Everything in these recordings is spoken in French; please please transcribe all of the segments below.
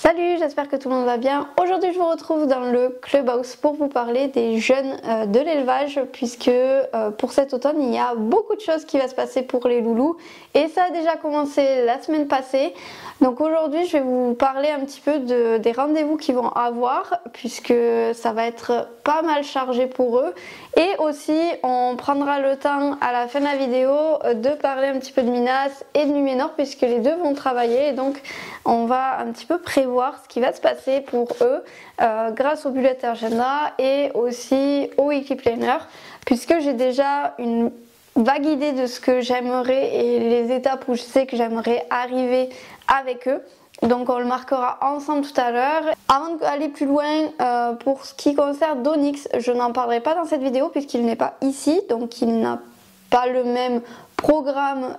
Salut, j'espère que tout le monde va bien. Aujourd'hui, je vous retrouve dans le Clubhouse pour vous parler des jeunes de l'élevage puisque pour cet automne, il y a beaucoup de choses qui vont se passer pour les loulous et ça a déjà commencé la semaine passée. Donc aujourd'hui, je vais vous parler un petit peu des rendez-vous qu'ils vont avoir puisque ça va être pas mal chargé pour eux. Et aussi, on prendra le temps à la fin de la vidéo de parler un petit peu de Minas et de Numénor puisque les deux vont travailler et donc on va un petit peu prévoir ce qui va se passer pour eux grâce au bullet agenda et aussi au weekly planner puisque j'ai déjà une vague idée de ce que j'aimerais et les étapes où je sais que j'aimerais arriver avec eux. Donc on le marquera ensemble tout à l'heure. Avant d'aller plus loin, pour ce qui concerne d'Onyx, je n'en parlerai pas dans cette vidéo puisqu'il n'est pas ici, donc il n'a pas le même programme,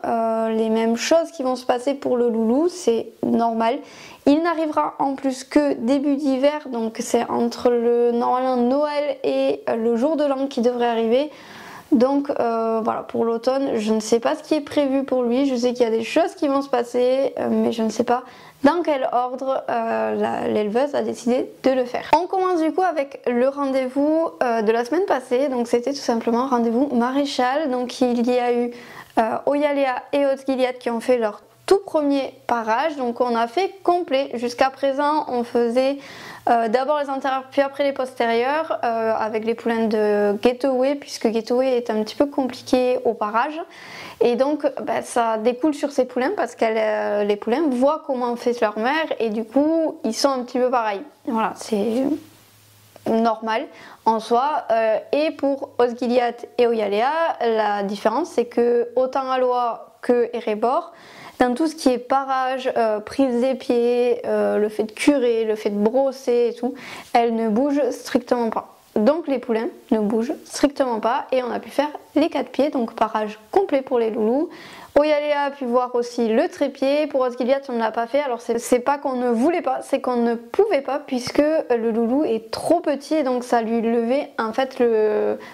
les mêmes choses qui vont se passer pour le loulou, c'est normal. Il n'arrivera en plus que début d'hiver, donc c'est entre le normalement Noël et le jour de l'an qui devrait arriver. Donc voilà, pour l'automne, je ne sais pas ce qui est prévu pour lui. Je sais qu'il y a des choses qui vont se passer, mais je ne sais pas dans quel ordre l'éleveuse a décidé de le faire. On commence du coup avec le rendez-vous de la semaine passée. Donc c'était tout simplement un rendez-vous maréchal. Donc il y a eu Oyalea et Haute-Gilead qui ont fait leur tout premier parage. Donc on a fait complet. Jusqu'à présent, on faisait d'abord les antérieurs puis après les postérieurs avec les poulains de Gateway puisque Gateway est un petit peu compliqué au parage et donc ça découle sur ces poulains parce que les poulains voient comment fait leur mère et du coup ils sont un petit peu pareils. Voilà, c'est normal en soi. Et pour Haute-Gilead et Oyalea, la différence c'est que autant Aloha que Erebor, dans tout ce qui est parage, prise des pieds, le fait de curer, le fait de brosser et tout, elles ne bougent strictement pas. Donc les poulains ne bougent strictement pas et on a pu faire les 4 pieds, donc parage complet pour les loulous. Oyalea a pu voir aussi le trépied. Pour Haute-Gilead, on ne l'a pas fait. Alors c'est pas qu'on ne voulait pas, c'est qu'on ne pouvait pas puisque le loulou est trop petit et donc ça lui levait en fait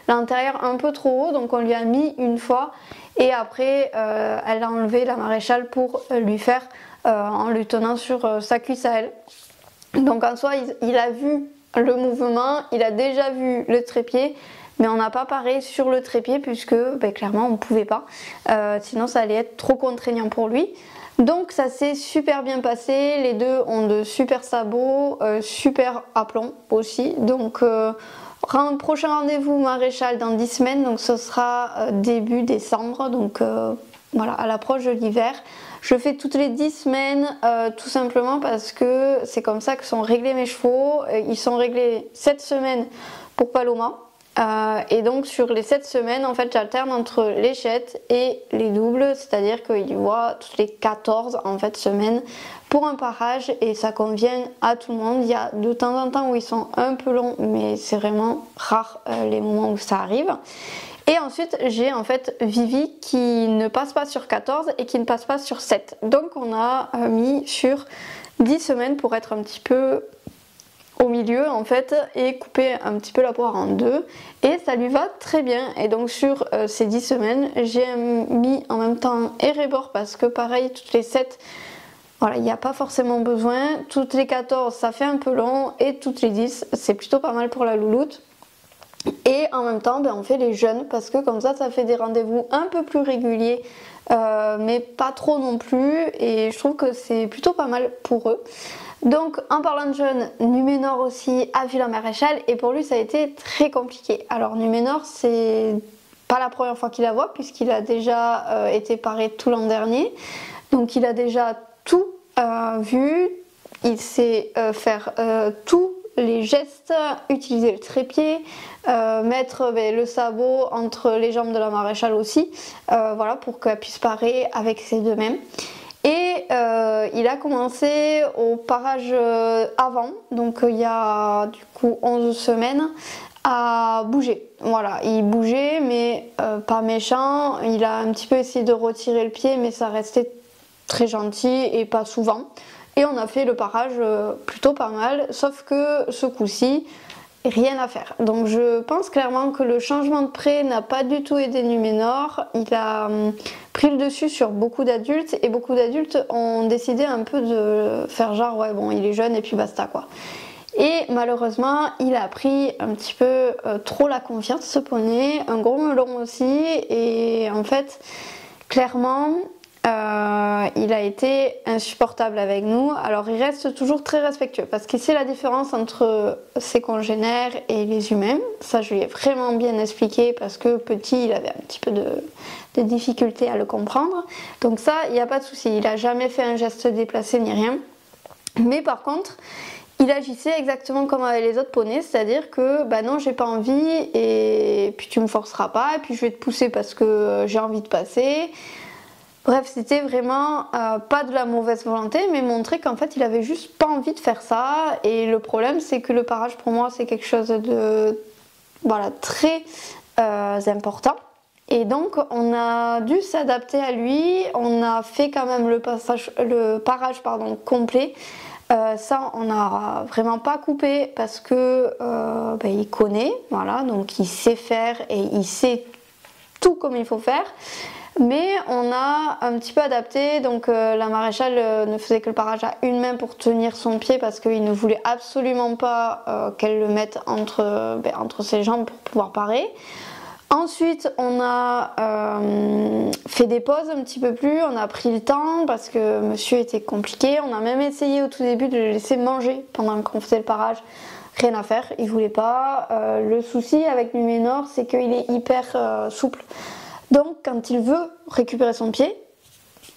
l'intérieur un peu trop haut. Donc on lui a mis une fois et après elle a enlevé la maréchale pour lui faire en lui tenant sur sa cuisse à elle. Donc en soi, il a vu le mouvement, il a déjà vu le trépied. Mais on n'a pas paré sur le trépied puisque clairement on ne pouvait pas, sinon ça allait être trop contraignant pour lui. Donc ça s'est super bien passé, les deux ont de super sabots, super aplomb aussi. Donc prochain rendez-vous maréchal dans 10 semaines, donc ce sera début décembre, donc voilà, à l'approche de l'hiver. Je fais toutes les 10 semaines tout simplement parce que c'est comme ça que sont réglés mes chevaux. Ils sont réglés 7 semaines pour Paloma. Et donc sur les 7 semaines, en fait, j'alterne entre les chettes et les doubles, c'est-à-dire qu'il voit toutes les 14 en fait, semaines pour un parage et ça convient à tout le monde. Il y a de temps en temps où ils sont un peu longs, mais c'est vraiment rare les moments où ça arrive. Et ensuite, j'ai en fait Vivi qui ne passe pas sur 14 et qui ne passe pas sur 7. Donc on a mis sur 10 semaines pour être un petit peu au milieu en fait et couper un petit peu la poire en deux et ça lui va très bien. Et donc sur ces 10 semaines j'ai mis en même temps Erebor parce que pareil toutes les 7 voilà, il n'y a pas forcément besoin, toutes les 14 ça fait un peu long et toutes les 10 c'est plutôt pas mal pour la louloute. Et en même temps on fait les jeunes parce que comme ça fait des rendez-vous un peu plus réguliers mais pas trop non plus et je trouve que c'est plutôt pas mal pour eux. Donc en parlant de jeunes, Numénor aussi a vu la maréchale et pour lui ça a été très compliqué. Alors Numénor c'est pas la première fois qu'il la voit puisqu'il a déjà été paré tout l'an dernier. Donc il a déjà tout vu, il sait faire tous les gestes, utiliser le trépied, mettre le sabot entre les jambes de la maréchale aussi, voilà pour qu'elle puisse parer avec ses deux mains. Et il a commencé au parage avant, donc il y a du coup 11 semaines, à bouger. Voilà, il bougeait mais pas méchant, il a un petit peu essayé de retirer le pied mais ça restait très gentil et pas souvent. Et on a fait le parage plutôt pas mal, sauf que ce coup-ci, rien à faire. Donc je pense clairement que le changement de pré n'a pas du tout aidé Numénor. Il a pris le dessus sur beaucoup d'adultes et beaucoup d'adultes ont décidé un peu de faire genre ouais bon il est jeune et puis basta quoi. Et malheureusement il a pris un petit peu trop la confiance ce poney, un gros melon aussi et en fait clairement il a été insupportable avec nous. Alors il reste toujours très respectueux parce qu'il sait la différence entre ses congénères et les humains. Ça je lui ai vraiment bien expliqué parce que petit il avait un petit peu de difficulté à le comprendre. Donc ça il n'y a pas de souci, il n'a jamais fait un geste déplacé ni rien. Mais par contre il agissait exactement comme avec les autres poneys, c'est-à-dire que bah non j'ai pas envie et puis tu me forceras pas et puis je vais te pousser parce que j'ai envie de passer. Bref, c'était vraiment pas de la mauvaise volonté, mais montrer qu'en fait il avait juste pas envie de faire ça. Et le problème, c'est que le parage pour moi c'est quelque chose de voilà, très important. Et donc on a dû s'adapter à lui, on a fait quand même le parage complet. Ça on n'a vraiment pas coupé parce que il connaît, voilà, donc il sait faire et il sait tout comme il faut faire. Mais on a un petit peu adapté, donc la maréchale ne faisait que le parage à une main pour tenir son pied parce qu'il ne voulait absolument pas qu'elle le mette entre ses jambes pour pouvoir parer. Ensuite on a fait des pauses un petit peu plus, on a pris le temps parce que monsieur était compliqué, on a même essayé au tout début de le laisser manger pendant qu'on faisait le parage. Rien à faire, il voulait pas. Le souci avec Numénor c'est qu'il est hyper souple. Donc quand il veut récupérer son pied,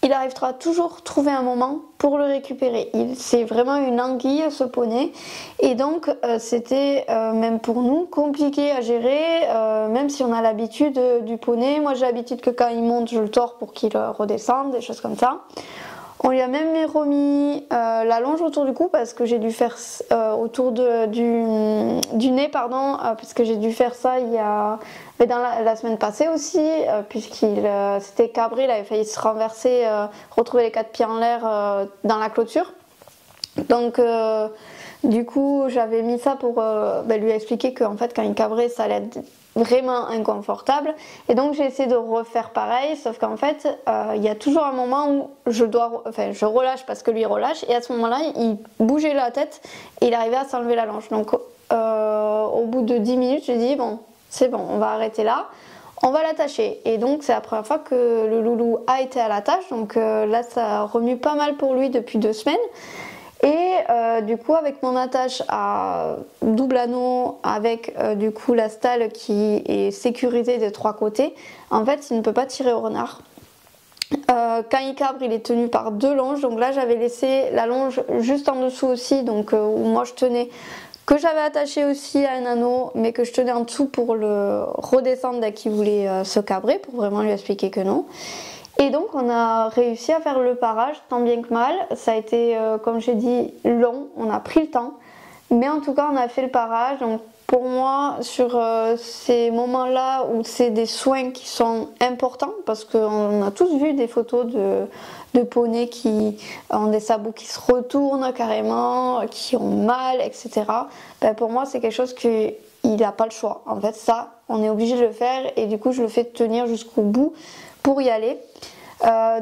il arrivera toujours à trouver un moment pour le récupérer. C'est vraiment une anguille ce poney et donc c'était même pour nous compliqué à gérer, même si on a l'habitude du poney. Moi j'ai l'habitude que quand il monte je le tords pour qu'il redescende, des choses comme ça. On lui a même remis la longe autour du cou parce que j'ai dû faire autour du nez pardon, parce que j'ai dû faire ça il y a dans la semaine passée aussi puisqu'il s'était cabré, il avait failli se renverser, retrouver les quatre pieds en l'air dans la clôture. Donc du coup j'avais mis ça pour lui expliquer qu'en fait quand il cabrait ça allait être vraiment inconfortable et donc j'ai essayé de refaire pareil sauf qu'en fait il y a toujours un moment où je relâche parce que lui relâche et à ce moment là il bougeait la tête et il arrivait à s'enlever la longe. Donc au bout de 10 minutes j'ai dit bon c'est bon on va arrêter là, on va l'attacher et donc c'est la première fois que le loulou a été à la tâche. Donc là ça remue pas mal pour lui depuis 2 semaines. Et du coup avec mon attache à double anneau avec du coup la stalle qui est sécurisée des 3 côtés, en fait il ne peut pas tirer au renard. Quand il cabre il est tenu par 2 longes, donc là j'avais laissé la longe juste en dessous aussi, donc où moi je tenais, que j'avais attaché aussi à un anneau mais que je tenais en dessous pour le redescendre dès qu'il voulait se cabrer, pour vraiment lui expliquer que non. Et donc on a réussi à faire le parage tant bien que mal. Ça a été comme j'ai dit long, on a pris le temps, mais en tout cas on a fait le parage. Donc pour moi sur ces moments là où c'est des soins qui sont importants, parce qu'on a tous vu des photos de poneys qui ont des sabots qui se retournent carrément, qui ont mal, etc. Ben pour moi c'est quelque chose qu'il n'a pas le choix. En fait ça on est obligé de le faire et du coup je le fais tenir jusqu'au bout pour y aller.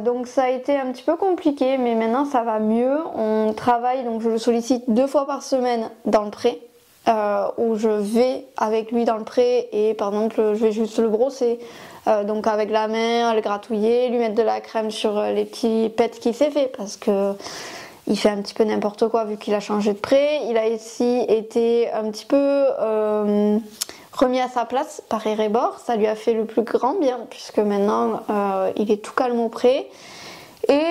Donc ça a été un petit peu compliqué mais maintenant ça va mieux. On travaille, donc je le sollicite 2 fois par semaine dans le pré où je vais avec lui dans le pré et par exemple je vais juste le brosser donc avec la main, le gratouiller, lui mettre de la crème sur les petits pets qu'il s'est fait parce que il fait un petit peu n'importe quoi vu qu'il a changé de pré. Il a ici été un petit peu remis à sa place par Erebor, ça lui a fait le plus grand bien puisque maintenant il est tout calme au pré. Et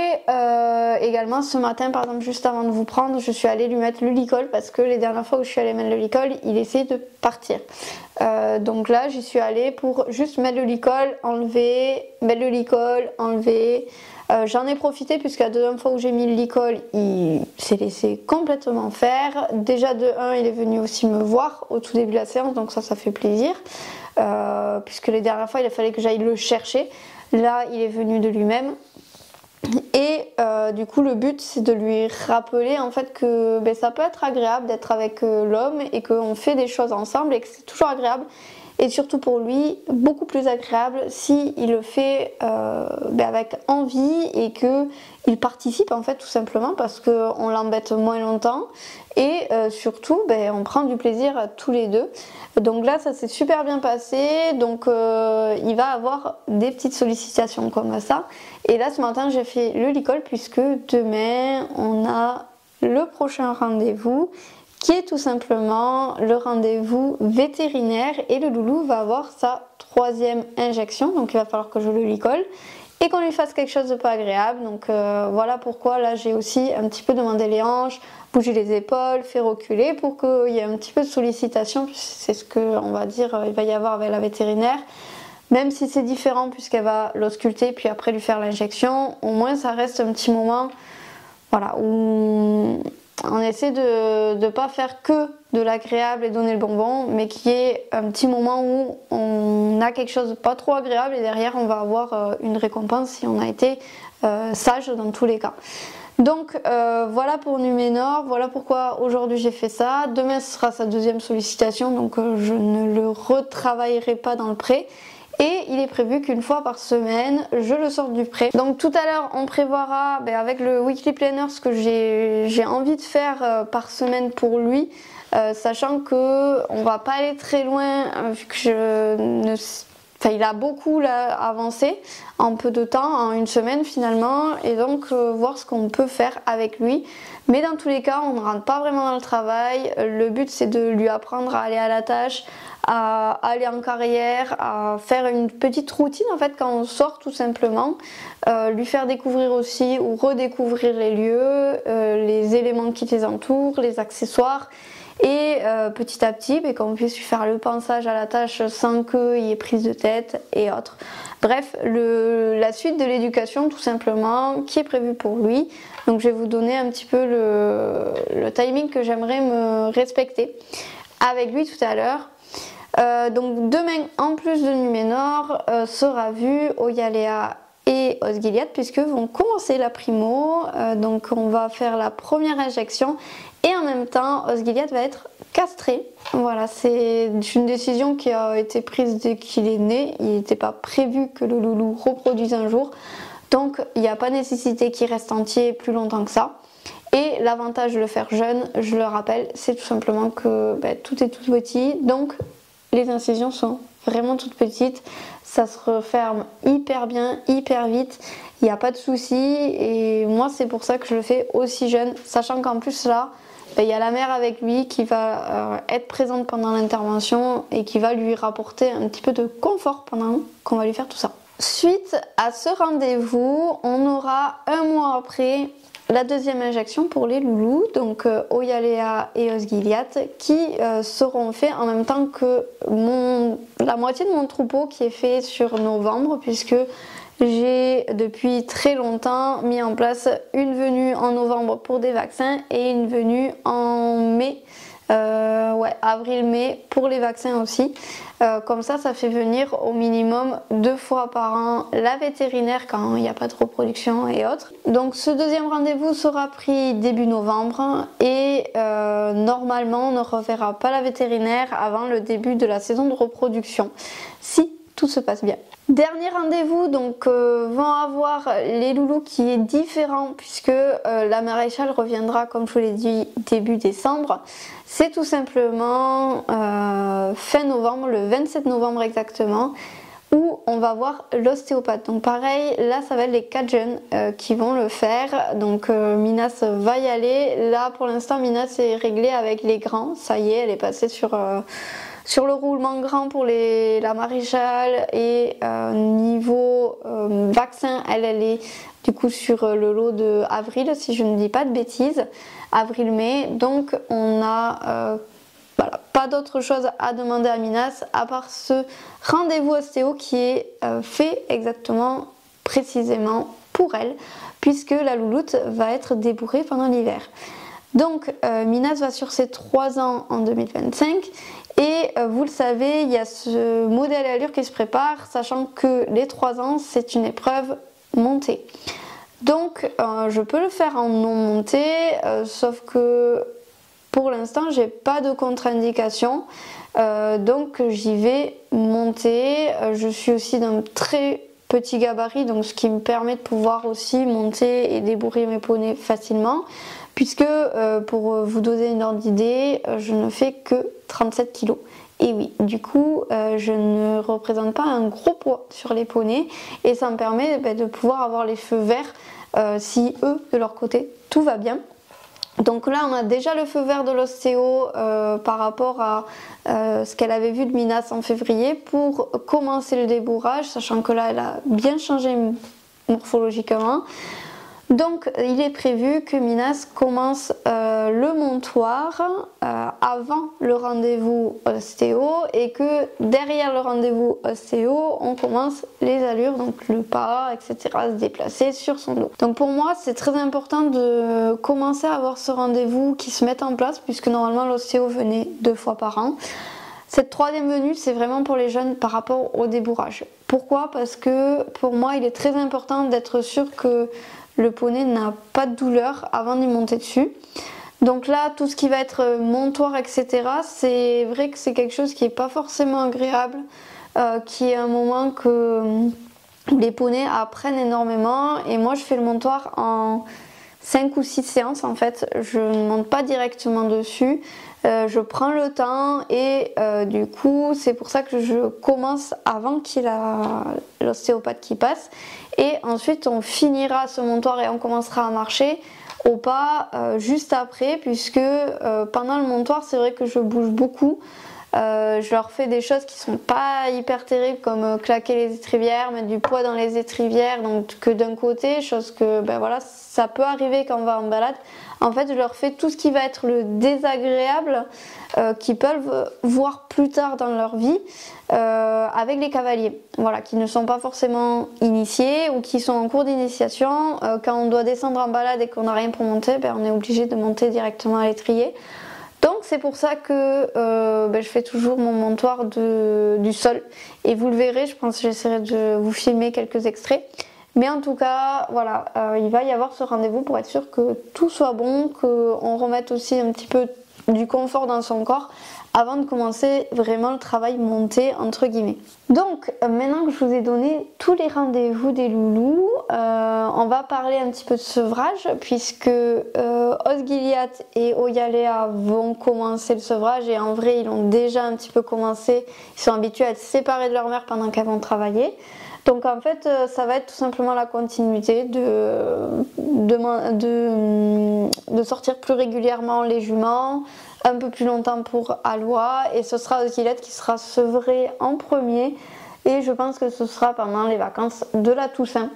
également ce matin par exemple juste avant de vous prendre je suis allée lui mettre le licol parce que les dernières fois où je suis allée mettre le licol il essayait de partir. Donc là j'y suis allée pour juste mettre le licol, enlever, mettre le licol, enlever. J'en ai profité puisque la deuxième fois où j'ai mis le licol il s'est laissé complètement faire. Déjà de 1 il est venu aussi me voir au tout début de la séance, donc ça fait plaisir puisque les dernières fois il a fallu que j'aille le chercher. Là il est venu de lui-même. Et du coup le but c'est de lui rappeler en fait que ça peut être agréable d'être avec l'homme et qu'on fait des choses ensemble et que c'est toujours agréable. Et surtout pour lui, beaucoup plus agréable si il le fait avec envie et qu'il participe en fait tout simplement parce qu'on l'embête moins longtemps et surtout on prend du plaisir tous les deux. Donc là ça s'est super bien passé, donc il va avoir des petites sollicitations comme ça. Et là ce matin j'ai fait le licol puisque demain on a le prochain rendez-vous qui est tout simplement le rendez-vous vétérinaire et le loulou va avoir sa 3e injection, donc il va falloir que je le licole et qu'on lui fasse quelque chose de pas agréable. Donc voilà pourquoi là j'ai aussi un petit peu demandé les hanches, bouger les épaules, faire reculer pour qu'il y ait un petit peu de sollicitation, c'est ce que on va dire il va y avoir avec la vétérinaire. Même si c'est différent puisqu'elle va l'ausculter puis après lui faire l'injection, au moins ça reste un petit moment où on essaie de ne pas faire que de l'agréable et donner le bonbon, mais qu'il y ait un petit moment où on a quelque chose de pas trop agréable et derrière on va avoir une récompense si on a été sage dans tous les cas. Donc voilà pour Numénor, voilà pourquoi aujourd'hui j'ai fait ça. Demain ce sera sa 2e sollicitation, donc je ne le retravaillerai pas dans le pré. Et il est prévu qu'une fois par semaine, je le sorte du pré. Donc tout à l'heure, on prévoira avec le weekly planner ce que j'ai envie de faire par semaine pour lui, sachant que on va pas aller très loin vu que il a beaucoup là, avancé en peu de temps, en une semaine finalement, et donc voir ce qu'on peut faire avec lui. Mais dans tous les cas, on ne rentre pas vraiment dans le travail. Le but c'est de lui apprendre à aller à la tâche, à aller en carrière, à faire une petite routine en fait quand on sort tout simplement, lui faire découvrir aussi ou redécouvrir les lieux, les éléments qui les entourent, les accessoires. Et petit à petit qu'on puisse lui faire le pensage à la tâche sans qu'il y ait prise de tête et autres. Bref, la suite de l'éducation tout simplement qui est prévue pour lui. Donc je vais vous donner un petit peu le timing que j'aimerais me respecter avec lui tout à l'heure. Donc demain en plus de Numénor sera vu Oyalea et Osgiliath puisque vont commencer la primo, donc on va faire la première injection et en même temps Osgiliath va être castré. Voilà, c'est une décision qui a été prise dès qu'il est né, il n'était pas prévu que le loulou reproduise un jour, donc il n'y a pas nécessité qu'il reste entier plus longtemps que ça. Et l'avantage de le faire jeune, je le rappelle, c'est tout simplement que tout est tout petit, donc les incisions sont vraiment toutes petites, ça se referme hyper bien, hyper vite, il n'y a pas de souci et moi c'est pour ça que je le fais aussi jeune, sachant qu'en plus là, il y a la mère avec lui qui va être présente pendant l'intervention et qui va lui rapporter un petit peu de confort pendant qu'on va lui faire tout ça. Suite à ce rendez-vous, on aura un mois après la 2e injection pour les loulous, donc Oyalea et Osgiliath, qui seront faits en même temps que la moitié de mon troupeau qui est fait sur novembre, puisque j'ai depuis très longtemps mis en place une venue en novembre pour des vaccins et une venue en mai, avril-mai pour les vaccins aussi. Comme ça fait venir au minimum 2 fois par an la vétérinaire quand il n'y a pas de reproduction et autres. Donc ce 2e rendez-vous sera pris début novembre et normalement on ne reverra pas la vétérinaire avant le début de la saison de reproduction, si tout se passe bien. Dernier rendez-vous, donc vont avoir les loulous qui est différent puisque la maréchale reviendra comme je vous l'ai dit début décembre. C'est tout simplement fin novembre, le 27 novembre exactement, où on va voir l'ostéopathe. Donc pareil, là ça va être les 4 jeunes qui vont le faire. Donc Minas va y aller. Là pour l'instant Minas est réglée avec les grands, ça y est, elle est passée sur le roulement grand pour la maréchale et niveau vaccin, elle est du coup sur le lot de avril si je ne dis pas de bêtises, avril-mai. Donc on a pas d'autre chose à demander à Minas à part ce rendez-vous ostéo qui est fait exactement précisément pour elle puisque la louloute va être débourrée pendant l'hiver. Donc Minas va sur ses 3 ans en 2025 et vous le savez, il y a ce modèle allure qui se prépare, sachant que les 3 ans c'est une épreuve montée. Donc je peux le faire en non monté, sauf que pour l'instant j'ai pas de contre-indication, donc j'y vais monter. Je suis aussi d'un très petit gabarit, donc ce qui me permet de pouvoir aussi monter et débourrer mes poneys facilement, puisque pour vous donner une ordre d'idée, je ne fais que 37 kg. Et oui, du coup, je ne représente pas un gros poids sur les poneys, et ça me permet de pouvoir avoir les feux verts si eux, de leur côté, tout va bien. Donc là, on a déjà le feu vert de l'ostéo par rapport à ce qu'elle avait vu de Minas en février pour commencer le débourrage, sachant que là, elle a bien changé morphologiquement. Donc il est prévu que Minas commence le montoir avant le rendez-vous ostéo, et que derrière le rendez-vous ostéo on commence les allures, donc le pas, etc., se déplacer sur son dos. Donc pour moi c'est très important de commencer à avoir ce rendez-vous qui se mette en place, puisque normalement l'ostéo venait 2 fois par an. Cette 3e venue, c'est vraiment pour les jeunes par rapport au débourrage. Pourquoi? Parce que pour moi il est très important d'être sûr que le poney n'a pas de douleur avant d'y monter dessus. Donc là, tout ce qui va être montoir, etc., c'est vrai que c'est quelque chose qui n'est pas forcément agréable, qui est un moment que les poneys apprennent énormément. Et moi, je fais le montoir en 5 ou 6 séances en fait. Je ne monte pas directement dessus. Je prends le temps, et du coup c'est pour ça que je commence avant qu'il y ait l'ostéopathe qui passe, et ensuite on finira ce montoir et on commencera à marcher au pas juste après, puisque pendant le montoir c'est vrai que je bouge beaucoup. Je leur fais des choses qui sont pas hyper terribles, comme claquer les étrivières, mettre du poids dans les étrivières, donc que d'un côté, chose que voilà, ça peut arriver quand on va en balade. En fait, je leur fais tout ce qui va être le désagréable qu'ils peuvent voir plus tard dans leur vie avec les cavaliers, voilà, qui ne sont pas forcément initiés ou qui sont en cours d'initiation. Quand on doit descendre en balade et qu'on n'a rien pour monter, on est obligé de monter directement à l'étrier. Donc c'est pour ça que je fais toujours mon montoir du sol, et vous le verrez, je pense que j'essaierai de vous filmer quelques extraits. Mais en tout cas, voilà, il va y avoir ce rendez-vous pour être sûr que tout soit bon, qu'on remette aussi un petit peu du confort dans son corps avant de commencer vraiment le travail monté entre guillemets. Donc maintenant que je vous ai donné tous les rendez-vous des loulous, on va parler un petit peu de sevrage, puisque Osgiliath et Oyalea vont commencer le sevrage, et en vrai ils l'ont déjà un petit peu commencé. Ils sont habitués à être séparés de leur mère pendant qu'elles vont travailler. Donc en fait ça va être tout simplement la continuité de sortir plus régulièrement les juments, un peu plus longtemps pour Alois, et ce sera Osgiliath qui sera sevré en premier, et je pense que ce sera pendant les vacances de la Toussaint.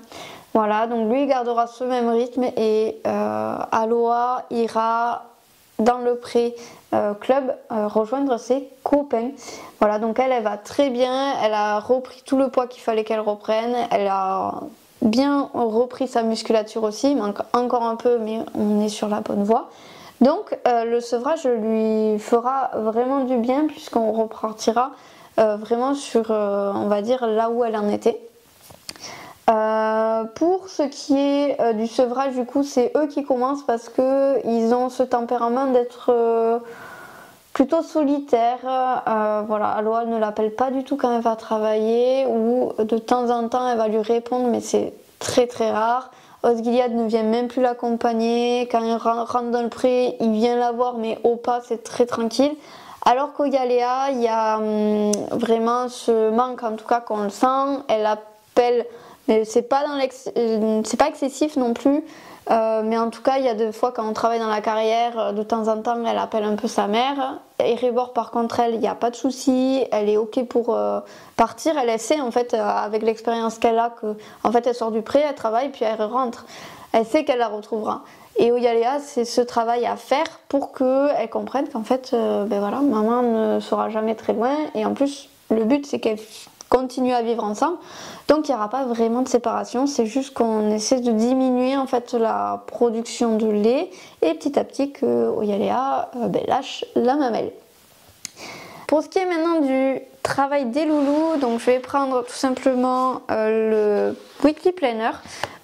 Voilà, donc lui il gardera ce même rythme, et Alois ira dans le pré club rejoindre ses copains. Voilà, donc elle va très bien, elle a repris tout le poids qu'il fallait qu'elle reprenne, elle a bien repris sa musculature aussi, il manque encore un peu mais on est sur la bonne voie. Donc le sevrage lui fera vraiment du bien, puisqu'on repartira vraiment sur on va dire là où elle en était. Pour ce qui est du sevrage, du coup c'est eux qui commencent, parce que ils ont ce tempérament d'être plutôt solitaire. Voilà, Alois ne l'appelle pas du tout quand elle va travailler, ou de temps en temps elle va lui répondre, mais c'est très très rare. Osgiliath ne vient même plus l'accompagner. Quand il rentre dans le pré, il vient la voir, mais au pas c'est très tranquille. Alors qu'Oyalea, il y a vraiment ce manque, en tout cas qu'on le sent. Elle appelle, mais c'est pas excessif non plus. Mais en tout cas, il y a des fois quand on travaille dans la carrière, de temps en temps, elle appelle un peu sa mère. Erebor, par contre, elle, il n'y a pas de souci, elle est ok pour partir. Elle sait en fait, avec l'expérience qu'elle a, que en fait, elle sort du pré, elle travaille, puis elle rentre. Elle sait qu'elle la retrouvera. Et Oyalea, c'est ce travail à faire pour qu'elle comprenne qu'en fait, voilà, maman ne sera jamais très loin. Et en plus, le but, c'est qu'elle continue à vivre ensemble. Donc il n'y aura pas vraiment de séparation, c'est juste qu'on essaie de diminuer en fait la production de lait, et petit à petit que Oyalea lâche la mamelle. Pour ce qui est maintenant du travail des loulous, donc je vais prendre tout simplement le Weekly Planner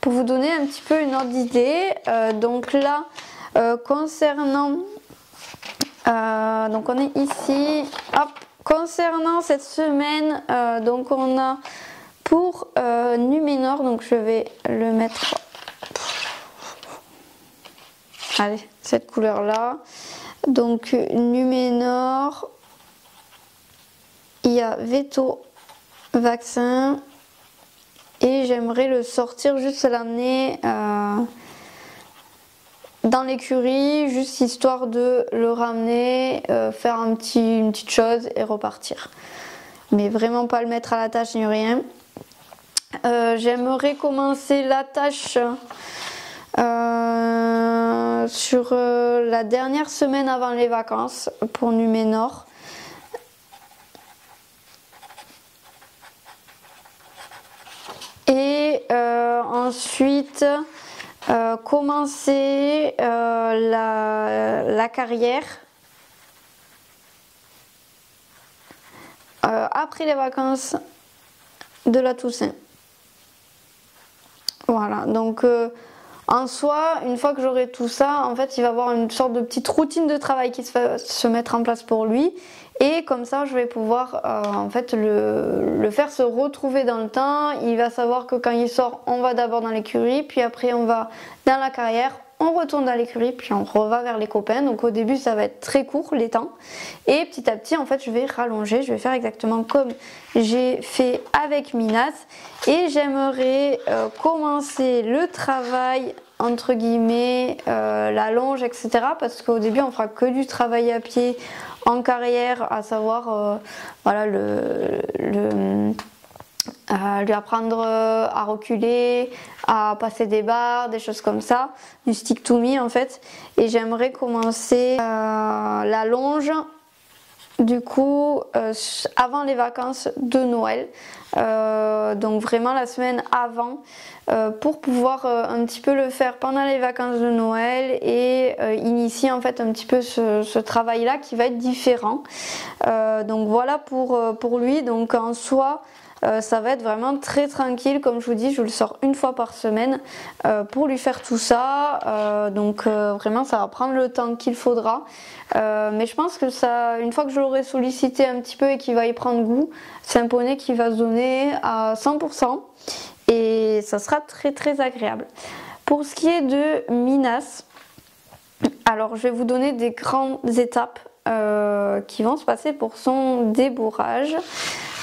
pour vous donner un petit peu une ordre d'idée. Donc là, concernant, donc on est ici, hop, concernant cette semaine, donc on a pour Numénor, donc je vais le mettre, allez, cette couleur là, donc Numénor, il y a Veto, vaccin, et j'aimerais le sortir, juste l'amener dans l'écurie, juste histoire de le ramener, faire une petite chose et repartir. Mais vraiment pas le mettre à la tâche ni rien. J'aimerais commencer la tâche sur la dernière semaine avant les vacances pour Numénor. Et ensuite commencer la carrière après les vacances de la Toussaint. Voilà, donc en soi, une fois que j'aurai tout ça, en fait il va y avoir une sorte de petite routine de travail qui va se mettre en place pour lui. Et comme ça, je vais pouvoir en fait le faire se retrouver dans le temps. Il va savoir que quand il sort, on va d'abord dans l'écurie, puis après on va dans la carrière, on retourne dans l'écurie, puis on reva vers les copains. Donc au début, ça va être très court les temps. Et petit à petit, en fait, je vais rallonger. Je vais faire exactement comme j'ai fait avec Minas. Et j'aimerais commencer le travail entre guillemets, la longe, etc. Parce qu'au début, on fera que du travail à pied en carrière, à savoir voilà, lui apprendre à reculer, à passer des barres, des choses comme ça, du stick to me en fait. Et j'aimerais commencer la longe du coup avant les vacances de Noël, donc vraiment la semaine avant, pour pouvoir un petit peu le faire pendant les vacances de Noël et initier en fait un petit peu ce travail là qui va être différent. Donc voilà pour lui. Donc en soi ça va être vraiment très tranquille, comme je vous dis, je le sors une fois par semaine pour lui faire tout ça, donc vraiment ça va prendre le temps qu'il faudra, mais je pense que ça, une fois que je l'aurai sollicité un petit peu et qu'il va y prendre goût, c'est un poney qui va se donner à 100% et ça sera très très agréable. Pour ce qui est de Minas, alors je vais vous donner des grandes étapes qui vont se passer pour son débourrage.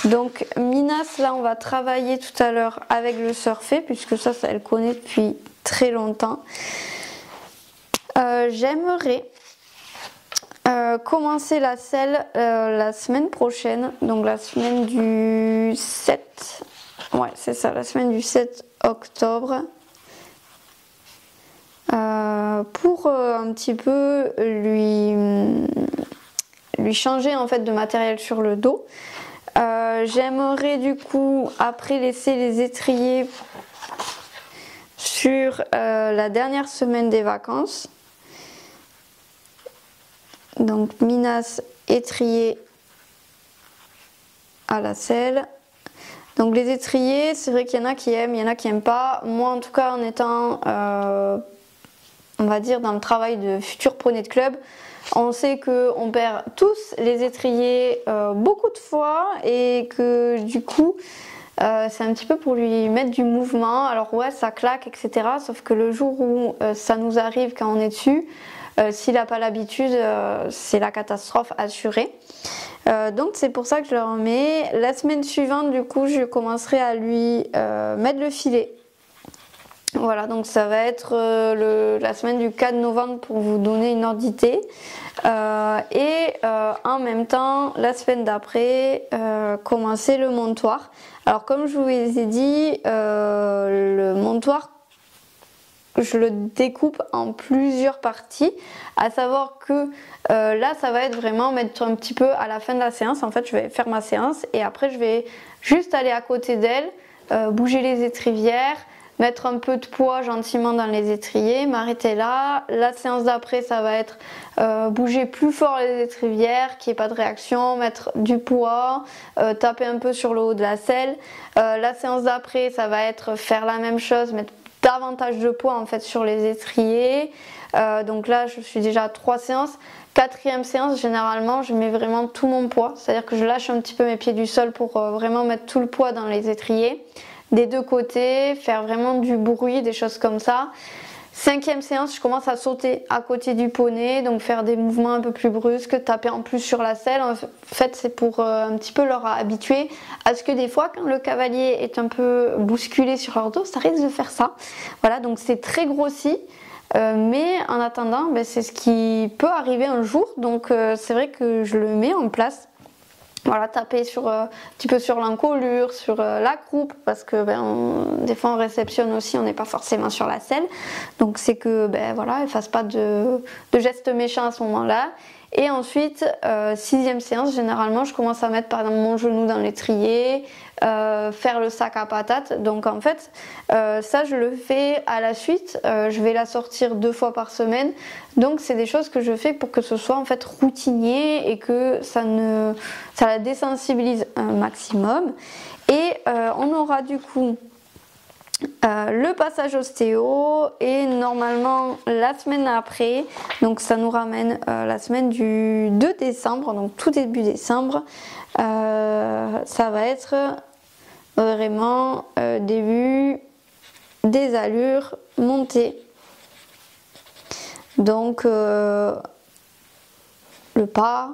Donc Minas, là on va travailler tout à l'heure avec le surfé, puisque ça elle connaît depuis très longtemps. J'aimerais commencer la selle la semaine prochaine, donc la semaine du 7, ouais c'est ça, la semaine du 7 octobre, pour un petit peu lui changer en fait de matériel sur le dos. J'aimerais du coup après laisser les étriers sur la dernière semaine des vacances. Donc Minas, étrier à la selle. Donc les étriers, c'est vrai qu'il y en a qui aiment, il y en a qui n'aiment pas. Moi en tout cas, en étant on va dire dans le travail de futur poney de club, on sait qu'on perd tous les étriers beaucoup de fois et que du coup c'est un petit peu pour lui mettre du mouvement. Alors ouais, ça claque, etc. Sauf que le jour où ça nous arrive quand on est dessus, s'il n'a pas l'habitude, c'est la catastrophe assurée. Donc c'est pour ça que je le remets. La semaine suivante, du coup, je commencerai à lui mettre le filet. Voilà, donc ça va être la semaine du 4 novembre pour vous donner une ordre d'idée. Et en même temps, la semaine d'après, commencer le montoir. Alors comme je vous ai dit, le montoir, je le découpe en plusieurs parties, à savoir que là ça va être vraiment mettre un petit peu à la fin de la séance. En fait je vais faire ma séance et après je vais juste aller à côté d'elle, bouger les étrivières, mettre un peu de poids gentiment dans les étriers, m'arrêter là. La séance d'après ça va être bouger plus fort les étrivières, qu'il n'y ait pas de réaction, mettre du poids, taper un peu sur le haut de la selle. La séance d'après ça va être faire la même chose, mettre davantage de poids en fait sur les étriers. Donc là je suis déjà à 3 séances. 4e séance, généralement je mets vraiment tout mon poids, c'est-à-dire que je lâche un petit peu mes pieds du sol pour vraiment mettre tout le poids dans les étriers des deux côtés, faire vraiment du bruit, des choses comme ça. 5e séance, je commence à sauter à côté du poney, donc faire des mouvements un peu plus brusques, taper en plus sur la selle. En fait, c'est pour un petit peu leur habituer à ce que des fois, quand le cavalier est un peu bousculé sur leur dos, ça risque de faire ça. Voilà, donc c'est très grossi. Mais en attendant, c'est ce qui peut arriver un jour, donc c'est vrai que je le mets en place. Voilà, taper sur, un petit peu sur l'encolure, sur la croupe, parce que des fois on réceptionne aussi, on n'est pas forcément sur la selle. Donc c'est que voilà, elle ne fasse pas de gestes méchants à ce moment-là. Et ensuite, 6e séance, généralement je commence à mettre par exemple mon genou dans l'étrier, faire le sac à patates. Donc en fait, ça je le fais à la suite, je vais la sortir 2 fois par semaine. Donc c'est des choses que je fais pour que ce soit en fait routinier et que ça la désensibilise un maximum. Et on aura du coup le passage ostéo et normalement la semaine après, donc ça nous ramène la semaine du 2 décembre, donc tout début décembre, ça va être vraiment début des allures montées, donc le pas.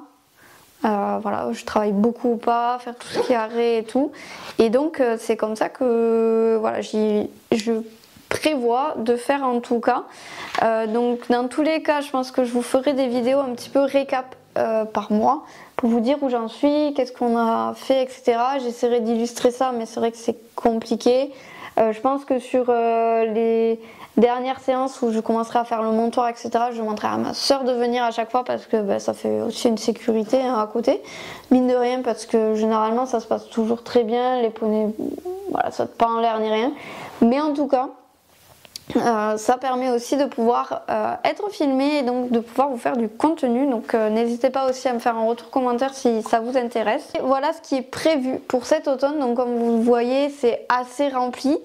Voilà, je travaille beaucoup au pas, faire tout ce qui est arrêt et tout. Et donc c'est comme ça que voilà, je prévois de faire en tout cas. Donc dans tous les cas, je pense que je vous ferai des vidéos un petit peu récap par mois pour vous dire où j'en suis, qu'est-ce qu'on a fait, etc. J'essaierai d'illustrer ça, mais c'est vrai que c'est compliqué. Je pense que sur les dernière séance où je commencerai à faire le montoir, etc., je demanderai à ma soeur de venir à chaque fois parce que ça fait aussi une sécurité à côté, mine de rien, parce que généralement ça se passe toujours très bien, les poneys voilà, sautent pas en l'air ni rien, mais en tout cas ça permet aussi de pouvoir être filmé et donc de pouvoir vous faire du contenu, donc n'hésitez pas aussi à me faire un retour commentaire si ça vous intéresse. Et voilà ce qui est prévu pour cet automne, donc comme vous le voyez c'est assez rempli.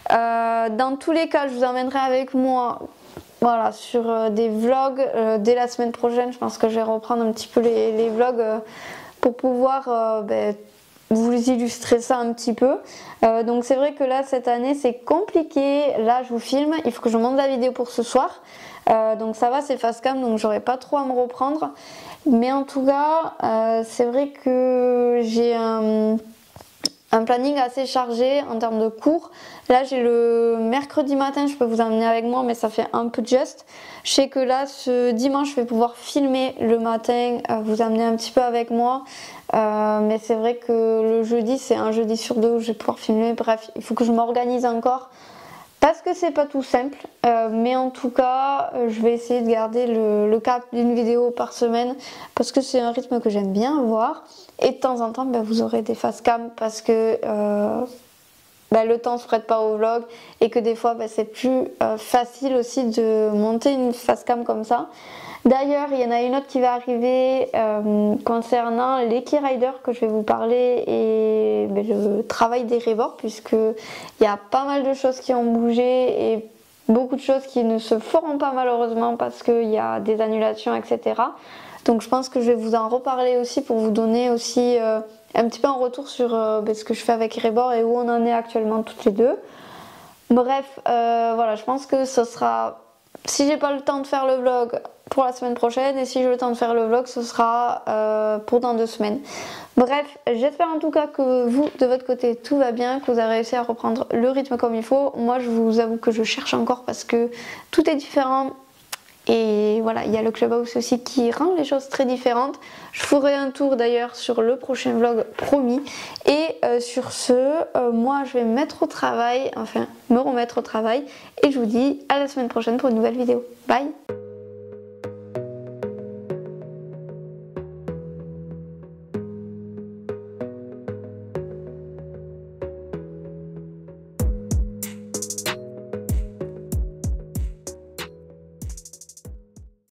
Dans tous les cas je vous emmènerai avec moi voilà, sur des vlogs dès la semaine prochaine. Je pense que je vais reprendre un petit peu les vlogs pour pouvoir vous illustrer ça un petit peu. Donc c'est vrai que là cette année c'est compliqué, là je vous filme, il faut que je monte la vidéo pour ce soir, donc ça va, c'est face cam, donc j'aurai pas trop à me reprendre, mais en tout cas c'est vrai que j'ai un planning assez chargé en termes de cours. Là j'ai le mercredi matin, je peux vous emmener avec moi mais ça fait un peu juste. Je sais que là ce dimanche je vais pouvoir filmer le matin, vous amener un petit peu avec moi, mais c'est vrai que le jeudi c'est un jeudi sur 2 où je vais pouvoir filmer. Bref, il faut que je m'organise encore parce que c'est pas tout simple, mais en tout cas je vais essayer de garder le cap d'une vidéo par semaine parce que c'est un rythme que j'aime bien avoir. Et de temps en temps vous aurez des face cam parce que le temps se prête pas au vlog et que des fois c'est plus facile aussi de monter une face cam comme ça. D'ailleurs il y en a une autre qui va arriver concernant les key riders que je vais vous parler et le travail des rebords, puisque il y a pas mal de choses qui ont bougé et beaucoup de choses qui ne se feront pas malheureusement parce qu'il y a des annulations, etc. Donc je pense que je vais vous en reparler aussi pour vous donner aussi un petit peu un retour sur ce que je fais avec Rebord et où on en est actuellement toutes les deux. Bref, voilà, je pense que ce sera, si j'ai pas le temps de faire le vlog, pour la semaine prochaine, et si j'ai le temps de faire le vlog, ce sera pour dans 2 semaines. Bref, j'espère en tout cas que vous, de votre côté, tout va bien, que vous avez réussi à reprendre le rythme comme il faut. Moi, je vous avoue que je cherche encore parce que tout est différent. Et voilà, il y a le Clubhouse aussi qui rend les choses très différentes. Je ferai un tour d'ailleurs sur le prochain vlog, promis. Et sur ce, moi je vais me mettre au travail, enfin me remettre au travail. Et je vous dis à la semaine prochaine pour une nouvelle vidéo. Bye!